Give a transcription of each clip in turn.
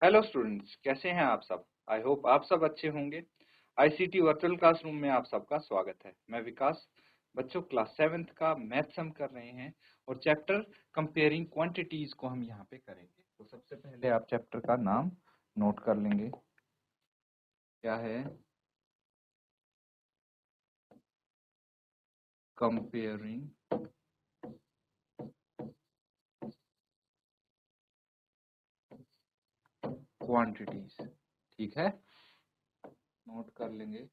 Hello students, कैसे हैं आप सब। आई होप आप सब अच्छे होंगे। आईसीटी वर्चुअल क्लासरूम में आप सबका स्वागत है। मैं विकास। बच्चों, क्लास 7th का मैथ्स हम कर रहे हैं और चैप्टर कंपेयरिंग क्वांटिटीज को हम यहाँ पे करेंगे। तो सबसे पहले आप चैप्टर का नाम नोट कर लेंगे। क्या है? Comparing quantities. ठीक है, नोट कर लेंगे।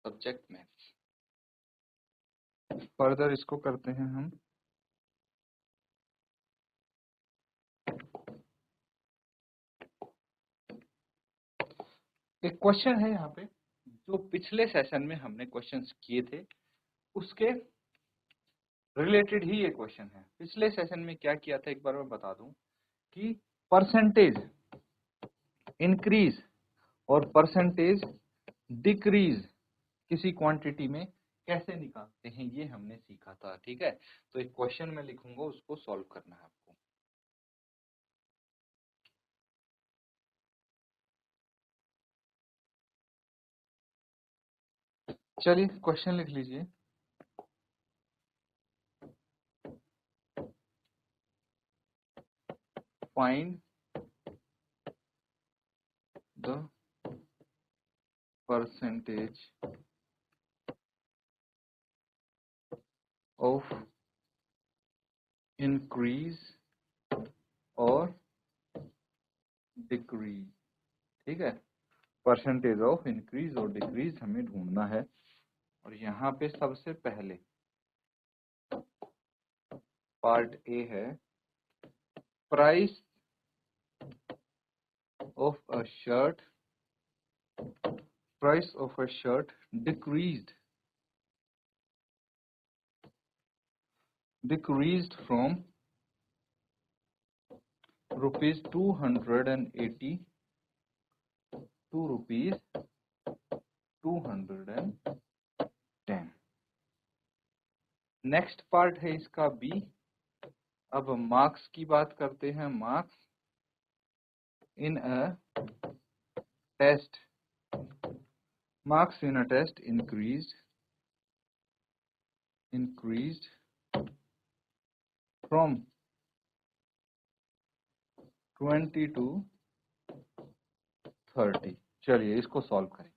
Subject maths. फर्दर इसको करते हैं हम। एक क्वेश्चन है यहाँ पे, जो पिछले सेशन में हमने क्वेश्चंस किए थे उसके रिलेटेड ही ये क्वेश्चन है। पिछले सेशन में क्या किया था एक बार मैं बता दूं कि परसेंटेज इंक्रीज और परसेंटेज डिक्रीज किसी क्वांटिटी में कैसे निकालते हैं ये हमने सीखा था। ठीक है, तो एक क्वेश्चन में लिखूंगा, उसको सॉल्व करना है आपको। चलिए क्वेश्चन लिख लीजिए। Find the percentage of increase और डिक्रीज। ठीक है, परसेंटेज ऑफ इंक्रीज और डिक्रीज हमें ढूंढना है। और यहाँ पे सबसे पहले पार्ट ए है, price of a shirt, price of a shirt decreased from rupees 280 to rupees 210। Next part है इसका बी। अब मार्क्स की बात करते हैं। Marks in a test, marks in a test increased from 20 to 30। चलिए इसको सॉल्व करेंगे।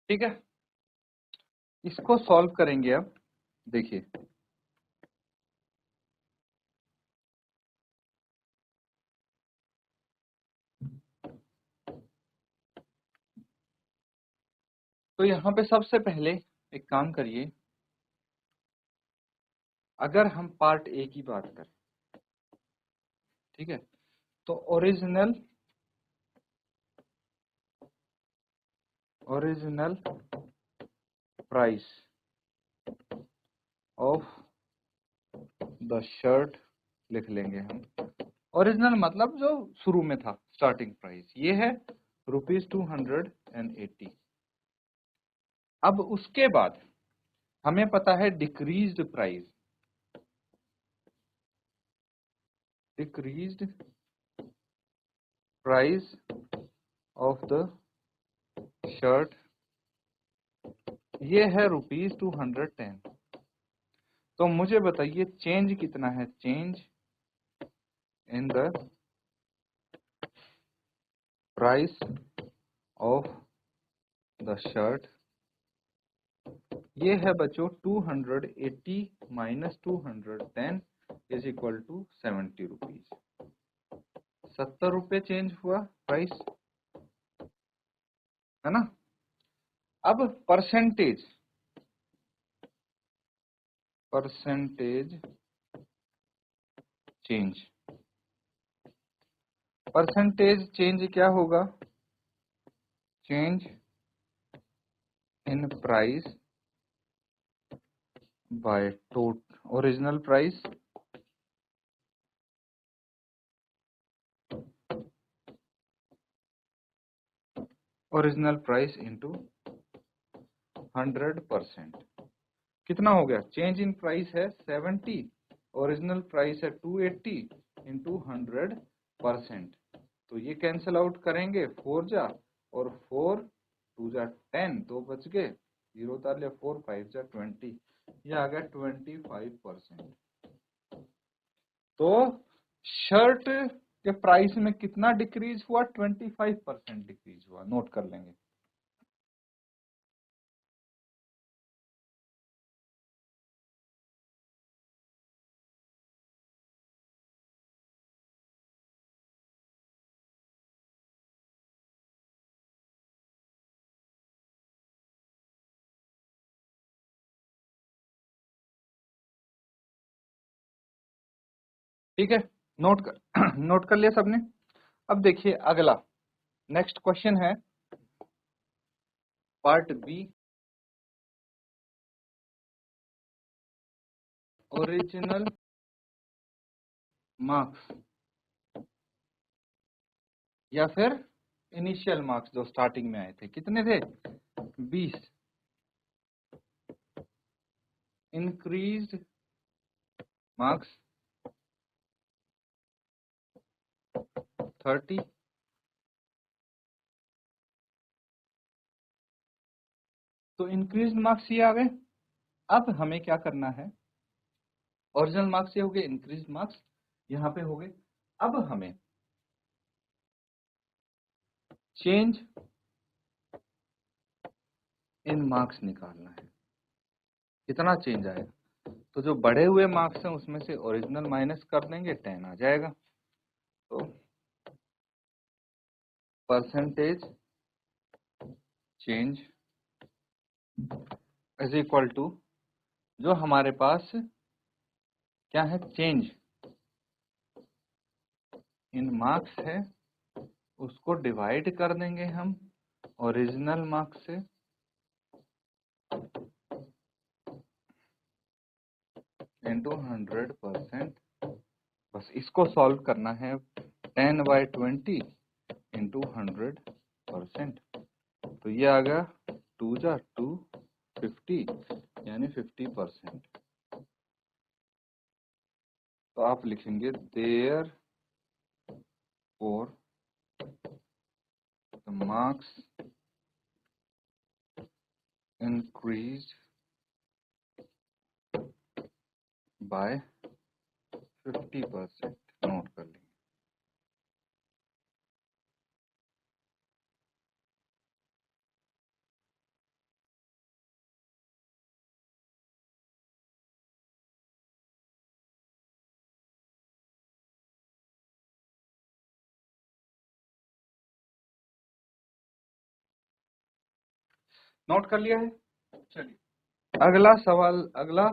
ठीक है, इसको सॉल्व करेंगे। अब देखिए, तो यहाँ पे सबसे पहले एक काम करिए। अगर हम पार्ट ए की बात करें, ठीक है, तो original price of the shirt लिख लेंगे हम। ओरिजिनल मतलब जो शुरू में था, स्टार्टिंग प्राइस, ये है रुपीज 280। अब उसके बाद हमें पता है decreased price, decreased price of the shirt, ये है रुपीज 210। तो मुझे बताइए चेंज कितना है। Change in the price of the shirt, ये है बच्चों 280 minus 210 is equal to 70 rupees. 70 रुपये चेंज हुआ प्राइस, है ना। अब परसेंटेज चेंज, परसेंटेज चेंज क्या होगा, change in price by original price into 100%। कितना हो गया, चेंज इन प्राइस है 70, ओरिजिनल प्राइस है 280 इंटू 100%। तो ये कैंसिल आउट करेंगे, 4 जा और 4 2 जा 10, तो बच गए 0 उतार लिया, 4 5 जा 20, ये आ गया 25%। तो शर्ट के प्राइस में कितना डिक्रीज हुआ, 25% डिक्रीज हुआ, नोट कर लेंगे। ठीक है, नोट कर नोट कर लिया सबने। अब देखिए अगला नेक्स्ट क्वेश्चन है पार्ट बी, ओरिजिनल मार्क्स या फिर इनिशियल मार्क्स जो स्टार्टिंग में आए थे, कितने थे 20, इंक्रीज मार्क्स 30, तो इंक्रीज मार्क्स ये आ गए। अब हमें क्या करना है, ओरिजिनल मार्क्स ये हो गए, इंक्रीज मार्क्स यहाँ पे हो गए। अब हमें चेंज इन मार्क्स निकालना है, कितना चेंज आएगा। तो जो बढ़े हुए मार्क्स हैं उसमें से ओरिजिनल माइनस कर देंगे, 10 आ जाएगा। तो percentage change is equal to, जो हमारे पास क्या है, चेंज इन मार्क्स है, उसको डिवाइड कर देंगे हम ओरिजिनल मार्क्स से, इंटू 100%। बस इसको सॉल्व करना है, 10/20 इंटू 100%। तो ये आ गया 2 जा 2 50, यानी 50%। तो आप लिखेंगे therefore the marks increase by 50%, note कर लेंगे। नोट कर लिया है, चलिए अगला सवाल, अगला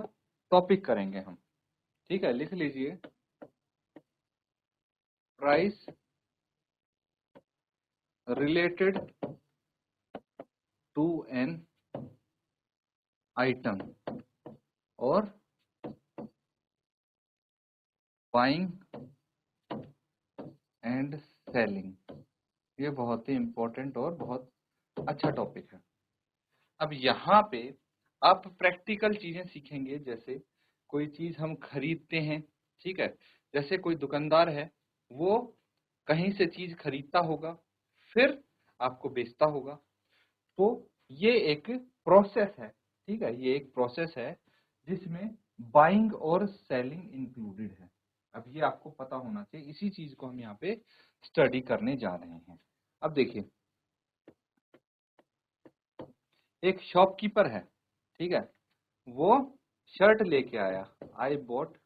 टॉपिक करेंगे हम। ठीक है, लिख लीजिए, price related to an item और बाइंग एंड सेलिंग। ये बहुत ही इंपॉर्टेंट और बहुत अच्छा टॉपिक है। अब यहाँ पे आप प्रैक्टिकल चीजें सीखेंगे, जैसे कोई चीज हम खरीदते हैं, ठीक है, जैसे कोई दुकानदार है, वो कहीं से चीज खरीदता होगा, फिर आपको बेचता होगा। तो ये एक प्रोसेस है, ठीक है, ये एक प्रोसेस है जिसमें बाइंग और सेलिंग इंक्लूडेड है। अब ये आपको पता होना चाहिए, इसी चीज को हम यहाँ पे स्टडी करने जा रहे हैं। अब देखिए, एक शॉपकीपर है, ठीक है, वो शर्ट लेके आया। I bought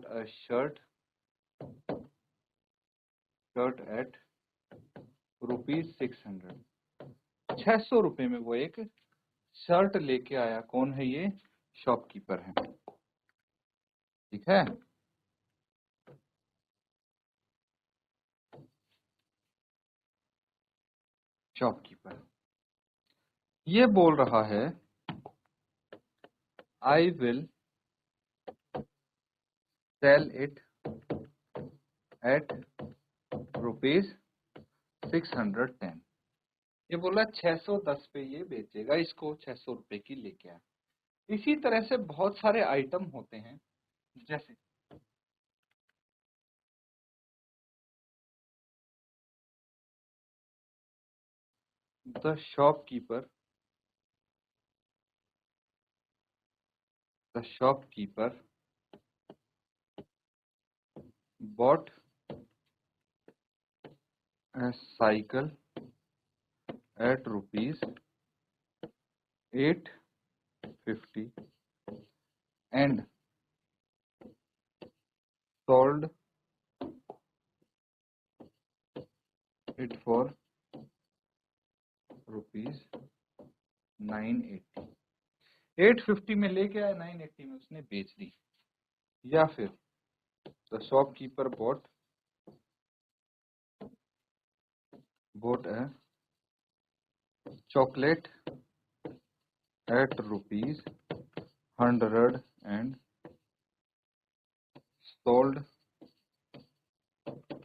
a shirt eight ₹600। 600 रुपए में वो एक शर्ट लेके आया। कौन है ये? शॉपकीपर है, ठीक है। शॉपकीपर ये बोल रहा है I will sell it at ₹610। ये बोला 610 पे ये बेचेगा इसको, 600 रुपए की लेके आया। इसी तरह से बहुत सारे आइटम होते हैं, जैसे the shopkeeper bought a cycle at ₹850 and sold it for ₹980। 850 में लेके आया, 980 में उसने बेच दी। या फिर the shopkeeper bought a chocolate at ₹100 and sold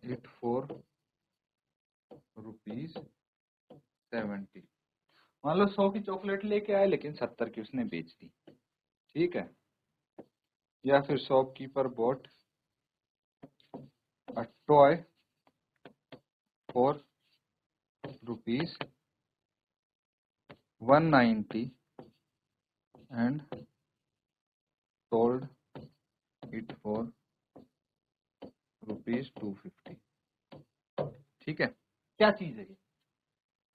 it for ₹70। मान लो 100 की चॉकलेट लेके आया, लेकिन 70 की उसने बेच दी, ठीक है। या फिर shopkeeper bought a toy for ₹190 and sold it for ₹250, ठीक है। क्या चीज है ये?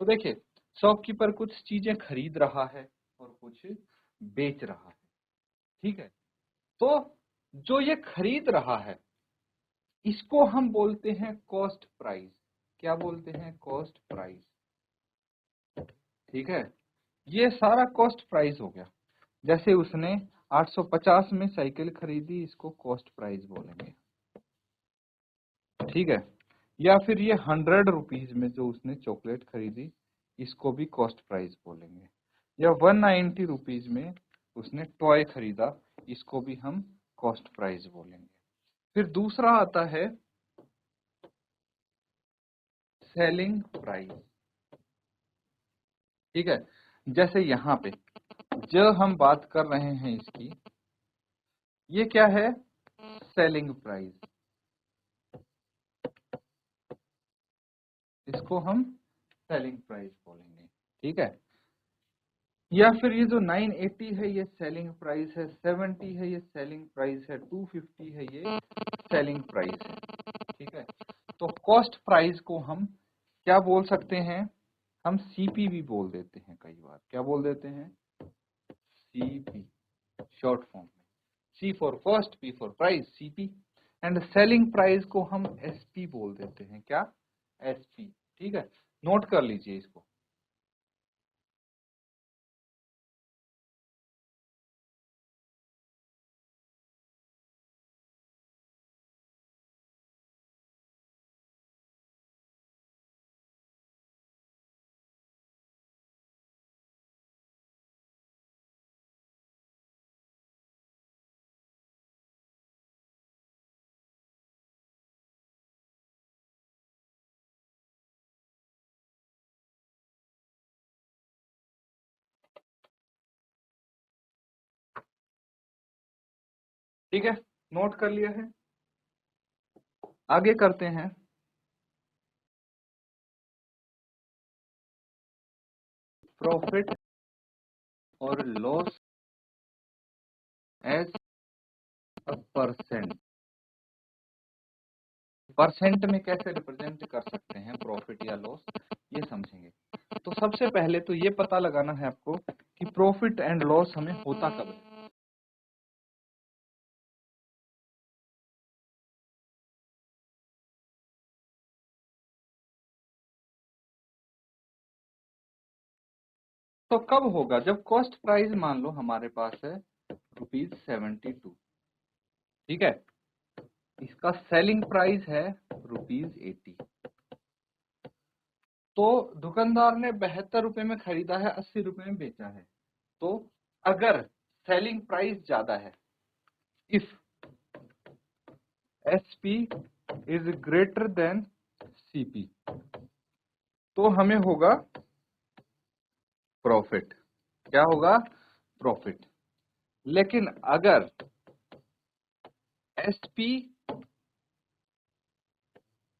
तो देखिए, शॉपकीपर कुछ चीजें खरीद रहा है और कुछ बेच रहा है, ठीक है। तो जो ये खरीद रहा है इसको हम बोलते हैं कॉस्ट प्राइस। क्या बोलते हैं? कॉस्ट प्राइस, ठीक है। ये सारा कॉस्ट प्राइस हो गया। जैसे उसने 850 में साइकिल खरीदी, इसको कॉस्ट प्राइस बोलेंगे, ठीक है। या फिर ये 100 रुपीज में जो उसने चॉकलेट खरीदी, इसको भी कॉस्ट प्राइस बोलेंगे। या 190 रुपीज में उसने टॉय खरीदा, इसको भी हम कॉस्ट प्राइस बोलेंगे। फिर दूसरा आता है सेलिंग प्राइस, ठीक है। जैसे यहाँ पे जो हम बात कर रहे हैं इसकी, ये क्या है? Selling price. इसको हम सेलिंग प्राइस बोलेंगे, ठीक है। या फिर ये जो 980 है ये सेलिंग प्राइस है, 70 है ये सेलिंग प्राइस है, 250 है ये सेलिंग प्राइस है, ठीक है। तो कॉस्ट प्राइस को हम क्या बोल सकते हैं? हम सीपी भी बोल देते हैं कई बार। क्या बोल देते हैं? सीपी, शॉर्ट फॉर्म में। C for cost, P for price, CP. And selling price को हम एसपी बोल देते हैं। क्या? एसपी, ठीक है। नोट कर लीजिए इसको। ठीक है, नोट कर लिया है। आगे करते हैं। प्रॉफिट और loss as a percent percent में कैसे रिप्रेजेंट कर सकते हैं प्रॉफिट या लॉस, ये समझेंगे। तो सबसे पहले तो ये पता लगाना है आपको कि प्रॉफिट एंड लॉस हमें होता कब है। तो कब होगा, जब कॉस्ट प्राइस मान लो हमारे पास है ₹72, ठीक है, इसका सेलिंग प्राइस है ₹80। तो दुकानदार ने 72 रुपए में खरीदा है, 80 रुपए में बेचा है। तो अगर सेलिंग प्राइस ज्यादा है, if SP is greater than CP, तो हमें होगा प्रॉफिट। क्या होगा? प्रॉफिट। लेकिन अगर एसपी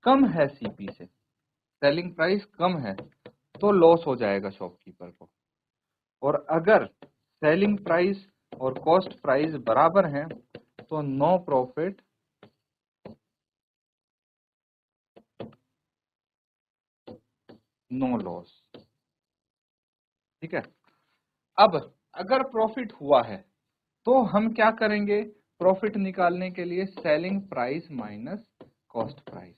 कम है सीपी से, सेलिंग प्राइस कम है, तो लॉस हो जाएगा शॉपकीपर को। और अगर सेलिंग प्राइस और कॉस्ट प्राइस बराबर हैं, तो नो प्रॉफिट नो लॉस। ठीक है। अब अगर प्रॉफिट हुआ है तो हम क्या करेंगे? प्रॉफिट निकालने के लिए selling price minus cost price,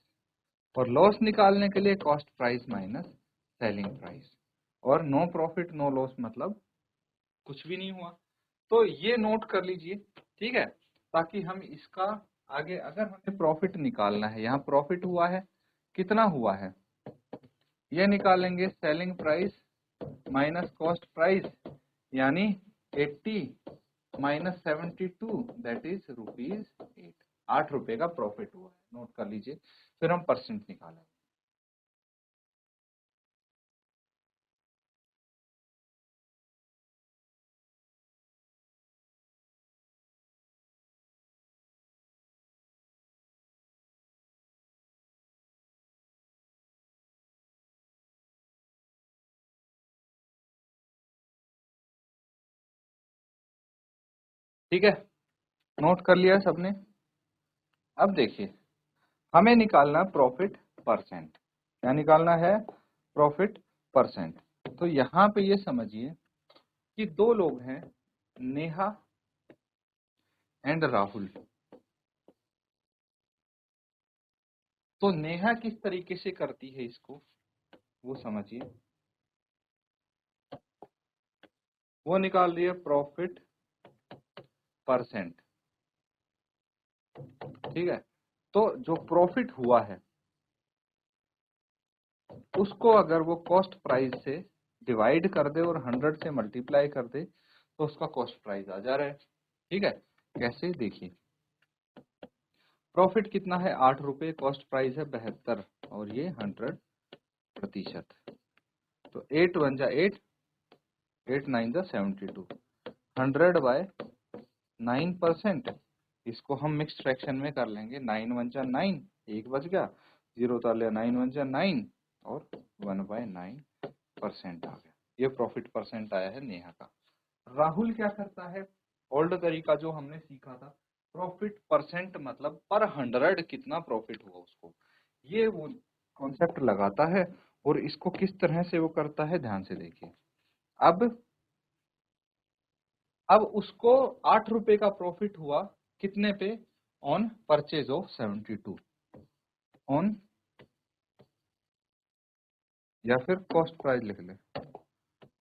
और लॉस निकालने के लिए cost price minus selling price. और नो प्रॉफिट नो लॉस मतलब कुछ भी नहीं हुआ। तो ये नोट कर लीजिए, ठीक है, ताकि हम इसका आगे अगर हमें प्रॉफिट निकालना है, यहाँ प्रॉफिट हुआ है, कितना हुआ है ये निकालेंगे, selling price minus cost price, यानी 80 माइनस 72, दैट इज ₹8। 8 रुपए का प्रॉफिट हुआ है, नोट कर लीजिए। फिर हम परसेंट निकालेंगे। ठीक है, नोट कर लिया सबने। अब देखिए, हमें निकालना प्रॉफिट परसेंट। क्या निकालना है? Profit percent. तो यहाँ पे ये समझिए कि दो लोग हैं, नेहा एंड राहुल। तो नेहा किस तरीके से करती है इसको, वो समझिए। वो निकाल रही है प्रॉफिट परसेंट, ठीक है। तो जो प्रॉफिट हुआ है उसको अगर वो कॉस्ट प्राइस से डिवाइड कर दे और 100 से मल्टीप्लाई कर दे, तो उसका कॉस्ट प्राइस आ जा रहा है। ठीक है, कैसे देखिए, प्रॉफिट कितना है? 8 रुपए, कॉस्ट प्राइस है 72, और ये 100%। तो 8 वन जा 8, 8 9 जा 72, 100/9%। इसको हम मिक्स्ड फ्रैक्शन में कर लेंगे, 9 वन जा 9, एक बच गया, जीरो उतार लिया, 9 वन जा 9, और 1/9% आ गया। ये प्रॉफिट परसेंट आया है नेहा का। राहुल क्या करता है? ओल्ड तरीका जो हमने सीखा था, प्रॉफिट परसेंट मतलब पर 100 कितना प्रॉफिट हुआ उसको, ये वो कॉन्सेप्ट लगाता है। और इसको किस तरह से वो करता है, ध्यान से देखिए। अब उसको 8 रुपए का प्रॉफिट हुआ, कितने पे? ऑन परचेज ऑफ 72, ऑन, या फिर कॉस्ट प्राइस लिख ले,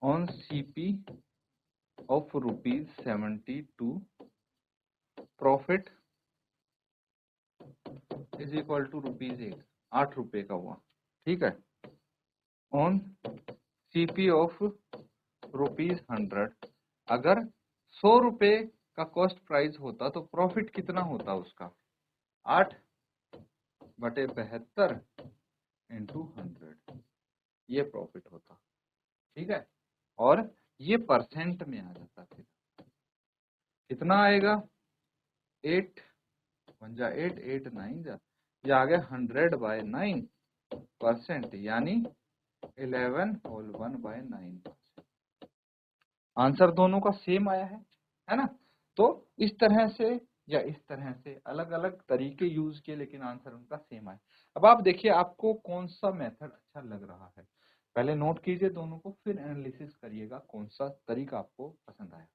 on CP of ₹72, profit is equal to ₹8। 8 रुपए का हुआ, ठीक है, ऑन सीपी ऑफ ₹100। अगर 100 रुपए का कॉस्ट प्राइस होता तो प्रॉफिट कितना होता उसका? 8/72 इंटू 100, ये प्रॉफिट होता। ठीक है, और ये परसेंट में आ जाता। फिर कितना आएगा? 8 वन जा 8, 8 9 जा, ये आ गया 100/9%, यानी 11 होल 1/9। आंसर दोनों का सेम आया है ना? तो इस तरह से या इस तरह से अलग अलग तरीके यूज किए, लेकिन आंसर उनका सेम आया। अब आप देखिए आपको कौन सा मेथड अच्छा लग रहा है, पहले नोट कीजिए दोनों को, फिर एनालिसिस करिएगा कौन सा तरीका आपको पसंद आया।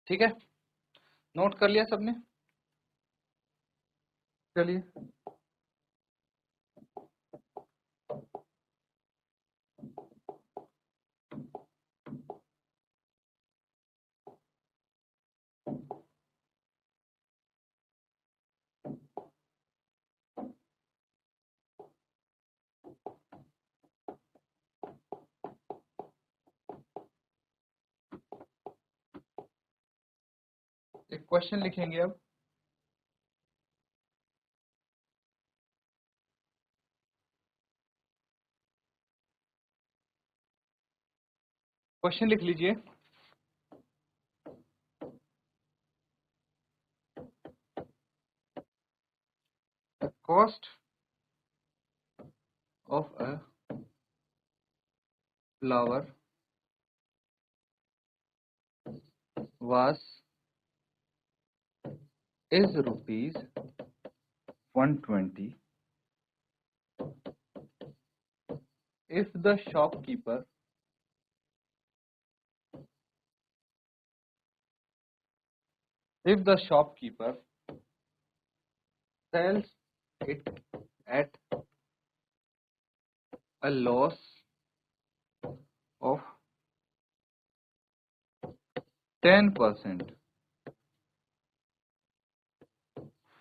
ठीक है, नोट कर लिया सबने? चलिए, एक क्वेश्चन लिखेंगे अब। क्वेश्चन लिख लीजिए। The cost of a flower was is rupees 120 if the shopkeeper sells it at a loss of 10%,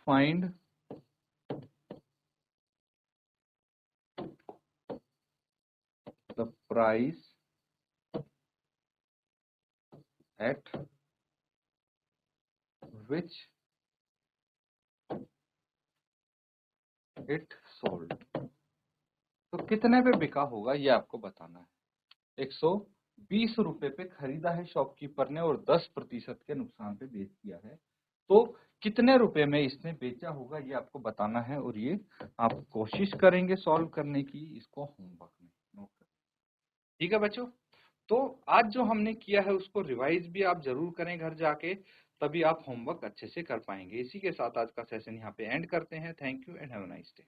find the price at which it sold। तो कितने पे बिका होगा ये आपको बताना है। 120 रुपए पे खरीदा है शॉपकीपर ने और 10% के नुकसान पे बेच दिया है, तो कितने रुपए में इसने बेचा होगा ये आपको बताना है, और ये आप कोशिश करेंगे सॉल्व करने की, इसको होमवर्क में नोट करें। ठीक है बच्चों, तो आज जो हमने किया है उसको रिवाइज भी आप जरूर करें घर जाके, तभी आप होमवर्क अच्छे से कर पाएंगे। इसी के साथ आज का सेशन यहाँ पे एंड करते हैं। Thank you and have a nice day.